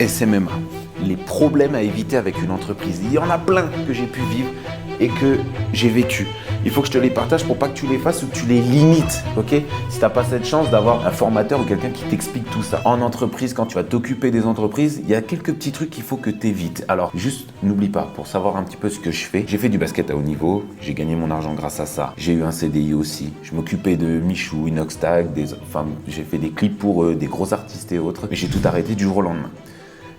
SMMA, les problèmes à éviter avec une entreprise. Il y en a plein que j'ai pu vivre et que j'ai vécu. Il faut que je te les partage pour pas que tu les fasses ou que tu les limites, ok? Si tu n'as pas cette chance d'avoir un formateur ou quelqu'un qui t'explique tout ça. En entreprise, quand tu vas t'occuper des entreprises, il y a quelques petits trucs qu'il faut que tu évites. Alors, juste n'oublie pas, pour savoir un petit peu ce que je fais, j'ai fait du basket à haut niveau, j'ai gagné mon argent grâce à ça. J'ai eu un CDI aussi. Je m'occupais de Michou, Inoxtag, j'ai fait des clips pour eux, des gros artistes et autres. Mais j'ai tout arrêté du jour au lendemain.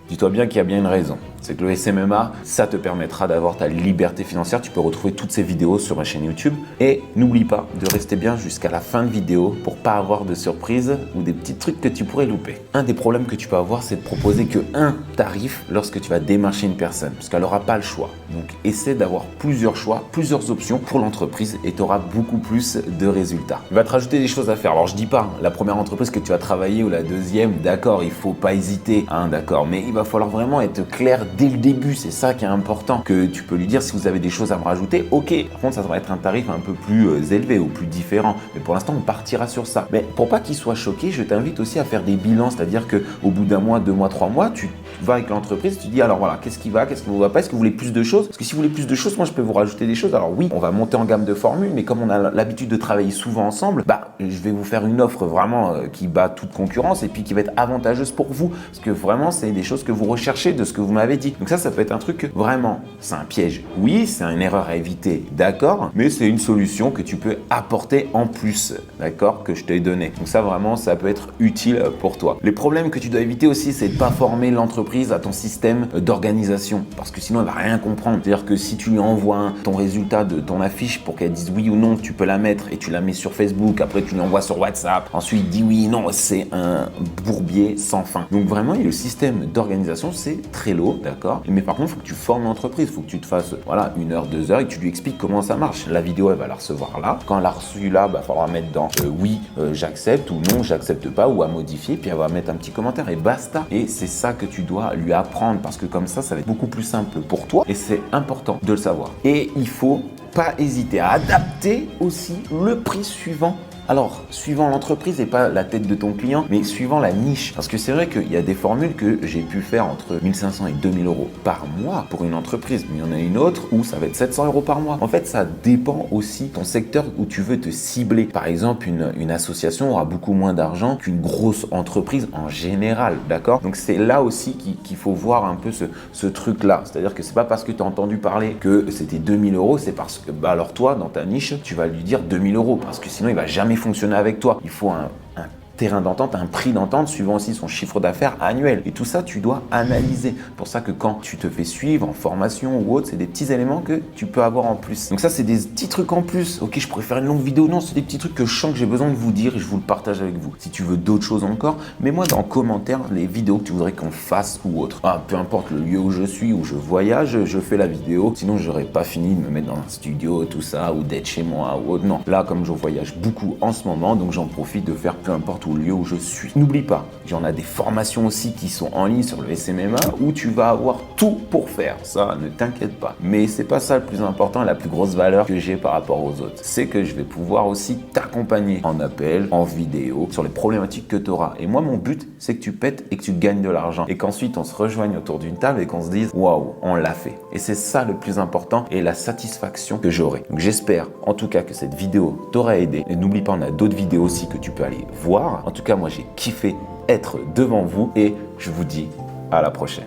Dis-toi bien qu'il y a bien une raison. C'est que le SMMA, ça te permettra d'avoir ta liberté financière. Tu peux retrouver toutes ces vidéos sur ma chaîne YouTube. Et n'oublie pas de rester bien jusqu'à la fin de vidéo pour pas avoir de surprises ou des petits trucs que tu pourrais louper. Un des problèmes que tu peux avoir, c'est de proposer que un tarif lorsque tu vas démarcher une personne, parce qu'elle n'aura pas le choix. Donc, essaie d'avoir plusieurs choix, plusieurs options pour l'entreprise et tu auras beaucoup plus de résultats. Il va te rajouter des choses à faire. Alors, je dis pas, la première entreprise que tu vas travailler ou la deuxième, d'accord, il faut pas hésiter, d'accord, mais il va falloir vraiment être clair dès le début, c'est ça qui est important, que tu peux lui dire si vous avez des choses à me rajouter, ok, par contre ça va être un tarif un peu plus élevé ou plus différent, mais pour l'instant on partira sur ça. Mais pour pas qu'il soit choqué, je t'invite aussi à faire des bilans, c'est-à-dire qu'au bout d'un mois, 2 mois, 3 mois, tu vas avec l'entreprise, tu dis alors voilà, qu'est-ce qui va, qu'est-ce qui ne va pas, est-ce que vous voulez plus de choses? Parce que si vous voulez plus de choses, moi je peux vous rajouter des choses. Alors oui, on va monter en gamme de formules, mais comme on a l'habitude de travailler souvent ensemble, je vais vous faire une offre vraiment qui bat toute concurrence et puis qui va être avantageuse pour vous, parce que vraiment c'est des choses que vous recherchez de ce que vous m'avez dit. Donc ça peut être un truc vraiment, c'est un piège. Oui, c'est une erreur à éviter, d'accord, mais c'est une solution que tu peux apporter en plus, d'accord, que je t'ai donné. Donc ça vraiment, ça peut être utile pour toi. Les problèmes que tu dois éviter aussi, c'est de pas former l'entreprise à ton système d'organisation, parce que sinon elle va rien comprendre. C'est-à-dire que si tu lui envoies ton résultat de ton affiche pour qu'elle dise oui ou non, tu peux la mettre et tu la mets sur Facebook, après tu l'envoies sur WhatsApp, ensuite dis oui, non, c'est un bourbier sans fin. Donc vraiment, le système d'organisation, c'est Trello, d'accord, mais par contre, il faut que tu formes l'entreprise, il faut que tu te fasses 1 heure, 2 heures et que tu lui expliques comment ça marche. La vidéo, elle va la recevoir là. Quand elle l'a reçue là, il va falloir mettre dans oui, j'accepte ou non, j'accepte pas, ou à modifier, puis elle va mettre un petit commentaire et basta. Et c'est ça que tu dois lui apprendre parce que comme ça va être beaucoup plus simple pour toi et c'est important de le savoir. Et il faut pas hésiter à adapter aussi le prix suivant. Alors, suivant l'entreprise et pas la tête de ton client, mais suivant la niche. Parce que c'est vrai qu'il y a des formules que j'ai pu faire entre 1500 et 2000 euros par mois pour une entreprise. Mais il y en a une autre où ça va être 700 euros par mois. En fait, ça dépend aussi de ton secteur où tu veux te cibler. Par exemple, une association aura beaucoup moins d'argent qu'une grosse entreprise en général, d'accord? Donc, c'est là aussi qu'il faut voir un peu ce truc-là. C'est-à-dire que c'est pas parce que tu as entendu parler que c'était 2000 euros, c'est parce que, alors toi, dans ta niche, tu vas lui dire 2000 euros parce que sinon, il va jamais fonctionner avec toi. Il faut un terrain d'entente, un prix d'entente suivant aussi son chiffre d'affaires annuel. Et tout ça, tu dois analyser. Pour ça que quand tu te fais suivre en formation ou autre, c'est des petits éléments que tu peux avoir en plus. Donc ça, c'est des petits trucs en plus. Ok, je pourrais faire une longue vidéo. Non, c'est des petits trucs que je sens que j'ai besoin de vous dire et je vous le partage avec vous. Si tu veux d'autres choses encore, mets-moi dans les commentaires les vidéos que tu voudrais qu'on fasse ou autre. Peu importe le lieu où je suis, où je voyage, je fais la vidéo. Sinon, j'aurais pas fini de me mettre dans un studio, tout ça, ou d'être chez moi ou autre. Non, là, comme je voyage beaucoup en ce moment, donc j'en profite de faire peu importe où le lieu où je suis. N'oublie pas, j'en ai des formations aussi qui sont en ligne sur le SMMA où tu vas avoir tout pour faire. Ça, ne t'inquiète pas. Mais c'est pas ça le plus important, la plus grosse valeur que j'ai par rapport aux autres. C'est que je vais pouvoir aussi t'accompagner en appel, en vidéo, sur les problématiques que tu auras. Et moi, mon but, c'est que tu pètes et que tu gagnes de l'argent. Et qu'ensuite, on se rejoigne autour d'une table et qu'on se dise, waouh, on l'a fait. Et c'est ça le plus important et la satisfaction que j'aurai. Donc, j'espère en tout cas que cette vidéo t'aura aidé. Et n'oublie pas, on a d'autres vidéos aussi que tu peux aller voir. En tout cas, moi, j'ai kiffé être devant vous et je vous dis à la prochaine.